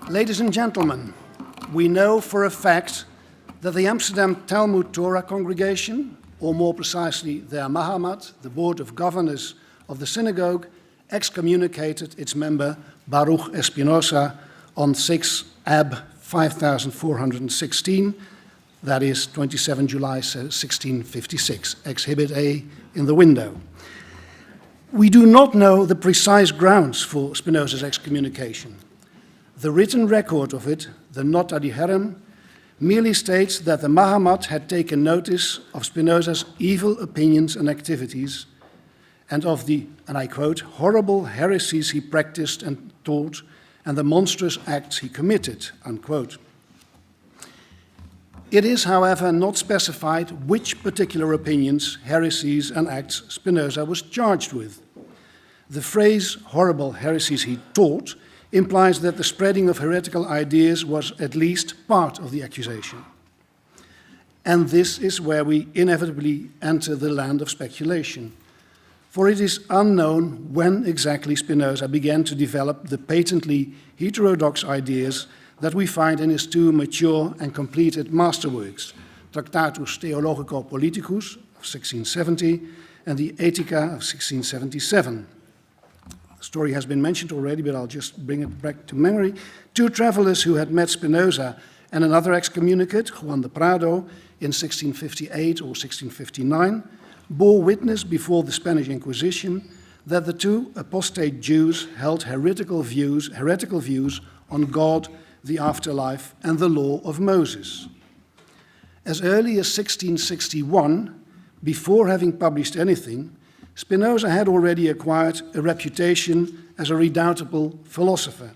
Ladies and gentlemen, we know for a fact that the Amsterdam Talmud Torah congregation, or more precisely their Mahamat, the board of governors of the synagogue, excommunicated its member Baruch Spinoza on 6 Ab 5416, that is 27 July 1656, Exhibit A in the window. We do not know the precise grounds for Spinoza's excommunication. The written record of it, the Nota di Herem, merely states that the Mahamat had taken notice of Spinoza's evil opinions and activities and of the, and I quote, horrible heresies he practiced and taught and the monstrous acts he committed, unquote. It is, however, not specified which particular opinions, heresies, and acts Spinoza was charged with. The phrase horrible heresies he taught implies that the spreading of heretical ideas was at least part of the accusation. And this is where we inevitably enter the land of speculation, for it is unknown when exactly Spinoza began to develop the patently heterodox ideas that we find in his two mature and completed masterworks, Tractatus Theologico-Politicus of 1670 and the Ethica of 1677. The story has been mentioned already, but I'll just bring it back to memory. Two travelers who had met Spinoza and another excommunicate, Juan de Prado, in 1658 or 1659, bore witness before the Spanish Inquisition that the two apostate Jews held heretical views on God, the afterlife, and the law of Moses. As early as 1661, before having published anything, Spinoza had already acquired a reputation as a redoubtable philosopher.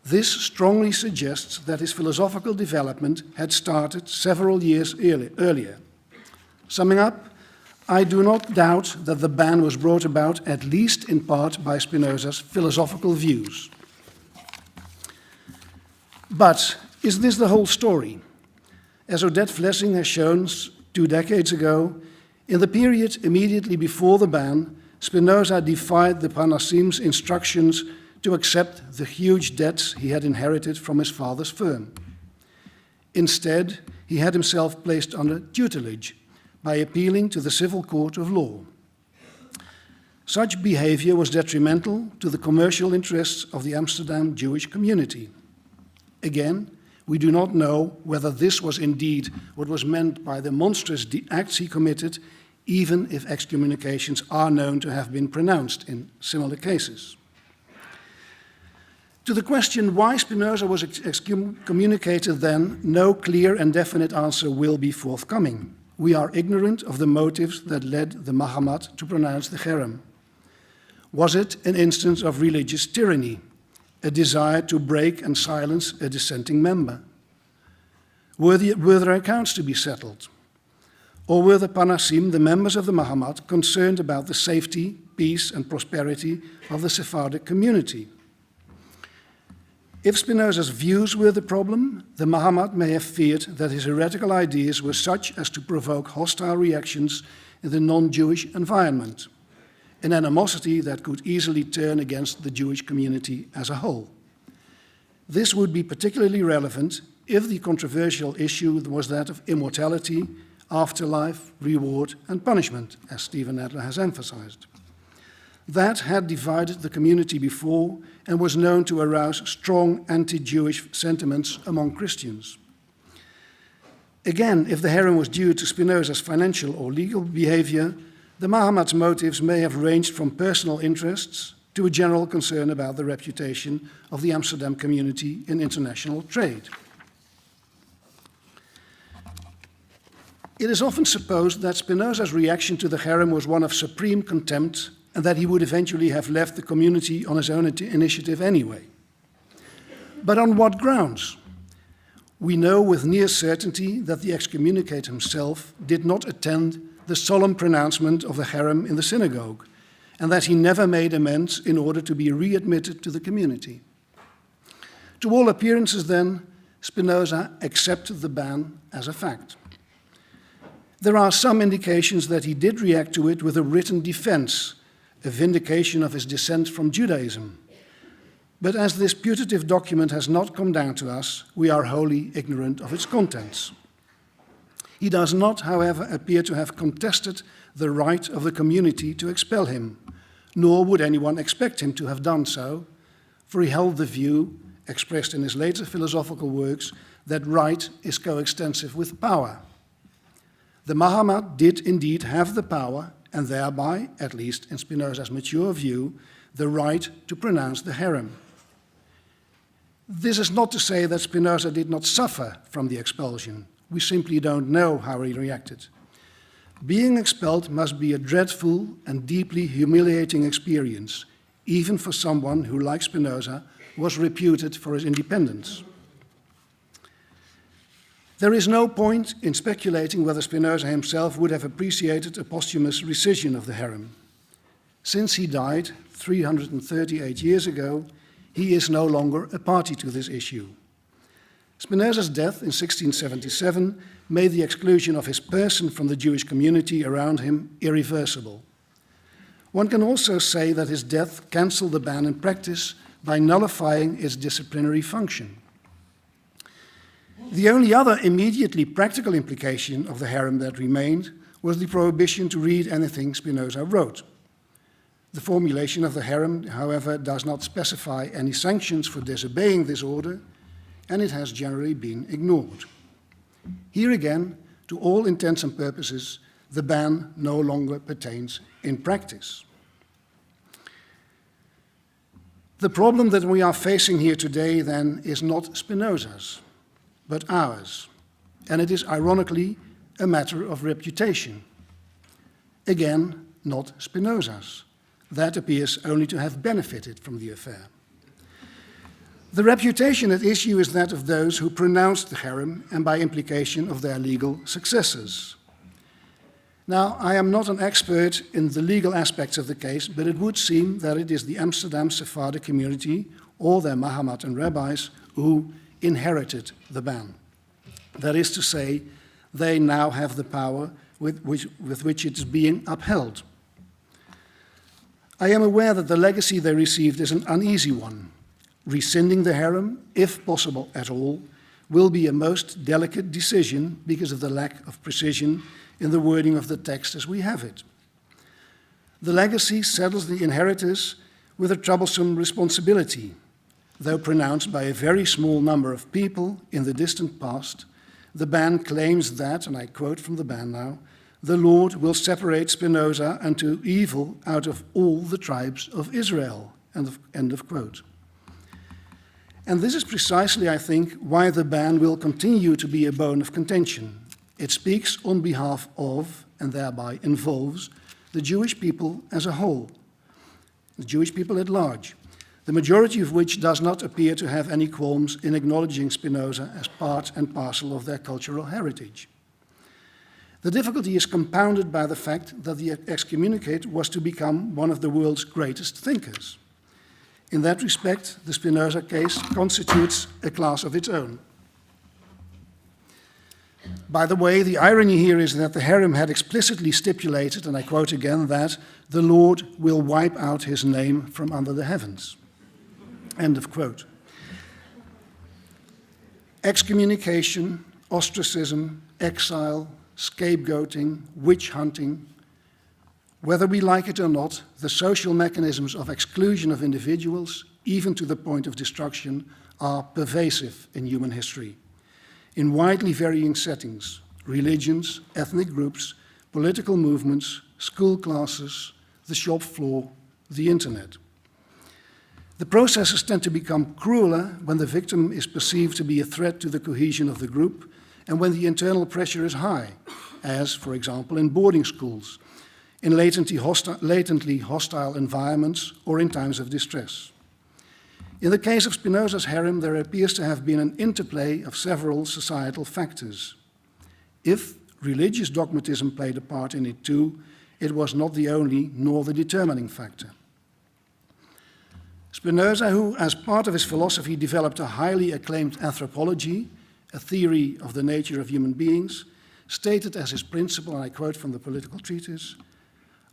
This strongly suggests that his philosophical development had started several years earlier. Summing up, I do not doubt that the ban was brought about at least in part by Spinoza's philosophical views. But is this the whole story? As Odette Flessing has shown 2 decades ago, in the period immediately before the ban, Spinoza defied the Parnassim's instructions to accept the huge debts he had inherited from his father's firm. Instead, he had himself placed under tutelage by appealing to the civil court of law. Such behavior was detrimental to the commercial interests of the Amsterdam Jewish community. Again, we do not know whether this was indeed what was meant by the monstrous acts he committed, even if excommunications are known to have been pronounced in similar cases. To the question why Spinoza was excommunicated then, no clear and definite answer will be forthcoming. We are ignorant of the motives that led the Mahamat to pronounce the Cherem. Was it an instance of religious tyranny, a desire to break and silence a dissenting member? Were there accounts to be settled? Or were the Parnassim, the members of the Mahamat, concerned about the safety, peace, and prosperity of the Sephardic community? If Spinoza's views were the problem, the Mahamat may have feared that his heretical ideas were such as to provoke hostile reactions in the non-Jewish environment, an animosity that could easily turn against the Jewish community as a whole. This would be particularly relevant if the controversial issue was that of immortality, afterlife, reward, and punishment, as Stephen Adler has emphasized. That had divided the community before and was known to arouse strong anti-Jewish sentiments among Christians. Again, if the Cherem was due to Spinoza's financial or legal behavior, the Mahamat's motives may have ranged from personal interests to a general concern about the reputation of the Amsterdam community in international trade. It is often supposed that Spinoza's reaction to the Cherem was one of supreme contempt and that he would eventually have left the community on his own initiative anyway. But on what grounds? We know with near certainty that the excommunicate himself did not attend the solemn pronouncement of the Cherem in the synagogue, and that he never made amends in order to be readmitted to the community. To all appearances, then, Spinoza accepted the ban as a fact. There are some indications that he did react to it with a written defense, a vindication of his dissent from Judaism. But as this putative document has not come down to us, we are wholly ignorant of its contents. He does not, however, appear to have contested the right of the community to expel him, nor would anyone expect him to have done so, for he held the view, expressed in his later philosophical works, that right is coextensive with power. The Mahomet did indeed have the power, and thereby, at least in Spinoza's mature view, the right to pronounce the herem. This is not to say that Spinoza did not suffer from the expulsion. We simply don't know how he reacted. Being expelled must be a dreadful and deeply humiliating experience, even for someone who, like Spinoza, was reputed for his independence. There is no point in speculating whether Spinoza himself would have appreciated a posthumous rescission of the herem. Since he died 338 years ago, he is no longer a party to this issue. Spinoza's death in 1677 made the exclusion of his person from the Jewish community around him irreversible. One can also say that his death cancelled the ban in practice by nullifying its disciplinary function. The only other immediately practical implication of the herem that remained was the prohibition to read anything Spinoza wrote. The formulation of the herem, however, does not specify any sanctions for disobeying this order, and it has generally been ignored. Here again, to all intents and purposes, the ban no longer pertains in practice. The problem that we are facing here today, then, is not Spinoza's, but ours, and it is ironically a matter of reputation. Again, not Spinoza's. That appears only to have benefited from the affair. The reputation at issue is that of those who pronounced the herem and by implication of their legal successors. Now, I am not an expert in the legal aspects of the case, but it would seem that it is the Amsterdam Sephardic community or their Mahomet and rabbis who inherited the ban. That is to say, they now have the power with which it is being upheld. I am aware that the legacy they received is an uneasy one. Rescinding the herem, if possible at all, will be a most delicate decision because of the lack of precision in the wording of the text as we have it. The legacy saddles the inheritors with a troublesome responsibility. Though pronounced by a very small number of people in the distant past, the ban claims that, and I quote from the ban now, the Lord will separate Spinoza unto evil out of all the tribes of Israel, end of quote. And this is precisely, I think, why the ban will continue to be a bone of contention. It speaks on behalf of, and thereby involves, the Jewish people as a whole, the Jewish people at large, the majority of which does not appear to have any qualms in acknowledging Spinoza as part and parcel of their cultural heritage. The difficulty is compounded by the fact that the Excommunicate was to become one of the world's greatest thinkers. In that respect, the Spinoza case constitutes a class of its own. By the way, the irony here is that the herem had explicitly stipulated, and I quote again, that the Lord will wipe out his name from under the heavens. End of quote. Excommunication, ostracism, exile, scapegoating, witch hunting, whether we like it or not, the social mechanisms of exclusion of individuals, even to the point of destruction, are pervasive in human history, in widely varying settings, religions, ethnic groups, political movements, school classes, the shop floor, the internet. The processes tend to become crueler when the victim is perceived to be a threat to the cohesion of the group and when the internal pressure is high, as, for example, in boarding schools, in latently hostile environments, or in times of distress. In the case of Spinoza's herem, there appears to have been an interplay of several societal factors. If religious dogmatism played a part in it too, it was not the only nor the determining factor. Spinoza, who as part of his philosophy developed a highly acclaimed anthropology, a theory of the nature of human beings, stated as his principle, and I quote from the Political Treatise,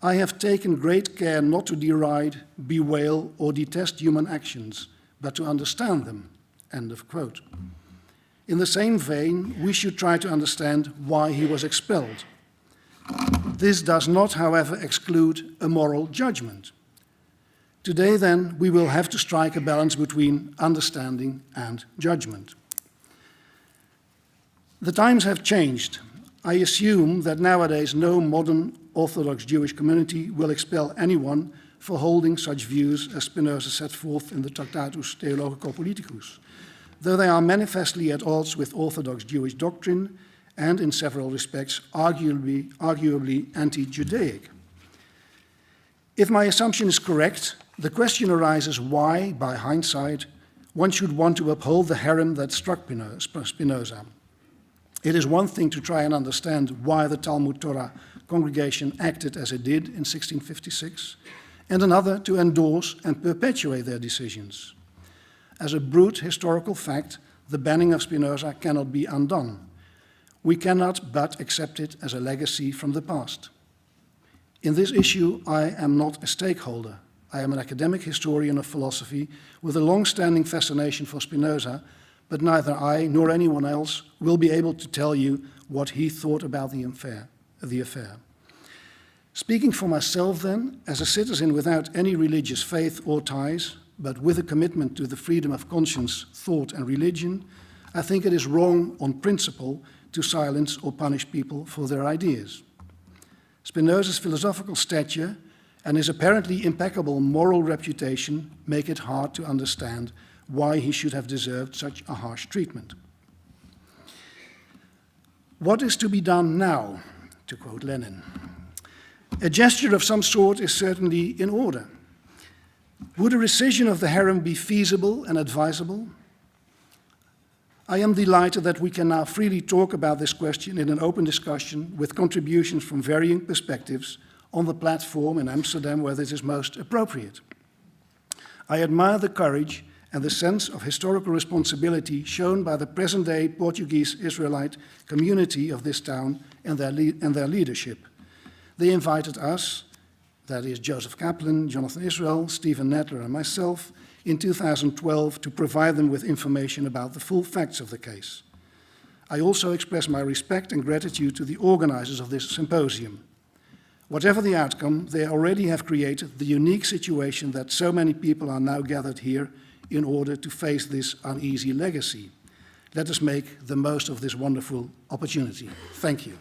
"I have taken great care not to deride, bewail, or detest human actions, but to understand them." End of quote. In the same vein, we should try to understand why he was expelled. This does not, however, exclude a moral judgment. Today, then, we will have to strike a balance between understanding and judgment. The times have changed. I assume that nowadays no modern Orthodox Jewish community will expel anyone for holding such views as Spinoza set forth in the Tractatus Theologico-Politicus, though they are manifestly at odds with Orthodox Jewish doctrine and in several respects arguably anti-Judaic. If my assumption is correct, the question arises why, by hindsight, one should want to uphold the herem that struck Spinoza. It is one thing to try and understand why the Talmud Torah congregation acted as it did in 1656, and another to endorse and perpetuate their decisions. As a brute historical fact, the banning of Spinoza cannot be undone. We cannot but accept it as a legacy from the past. In this issue, I am not a stakeholder. I am an academic historian of philosophy with a long-standing fascination for Spinoza, but neither I nor anyone else will be able to tell you what he thought about the affair. Speaking for myself then, as a citizen without any religious faith or ties, but with a commitment to the freedom of conscience, thought and religion, I think it is wrong on principle to silence or punish people for their ideas. Spinoza's philosophical stature and his apparently impeccable moral reputation make it hard to understand why he should have deserved such a harsh treatment. What is to be done now, to quote Lenin? A gesture of some sort is certainly in order. Would a rescission of the herem be feasible and advisable? I am delighted that we can now freely talk about this question in an open discussion with contributions from varying perspectives on the platform in Amsterdam where this is most appropriate. I admire the courage and the sense of historical responsibility shown by the present-day Portuguese Israelite community of this town and their leadership. They invited us, that is Joseph Kaplan, Jonathan Israel, Stephen Nadler and myself, in 2012 to provide them with information about the full facts of the case. I also express my respect and gratitude to the organizers of this symposium. Whatever the outcome, they already have created the unique situation that so many people are now gathered here in order to face this uneasy legacy. Let us make the most of this wonderful opportunity. Thank you.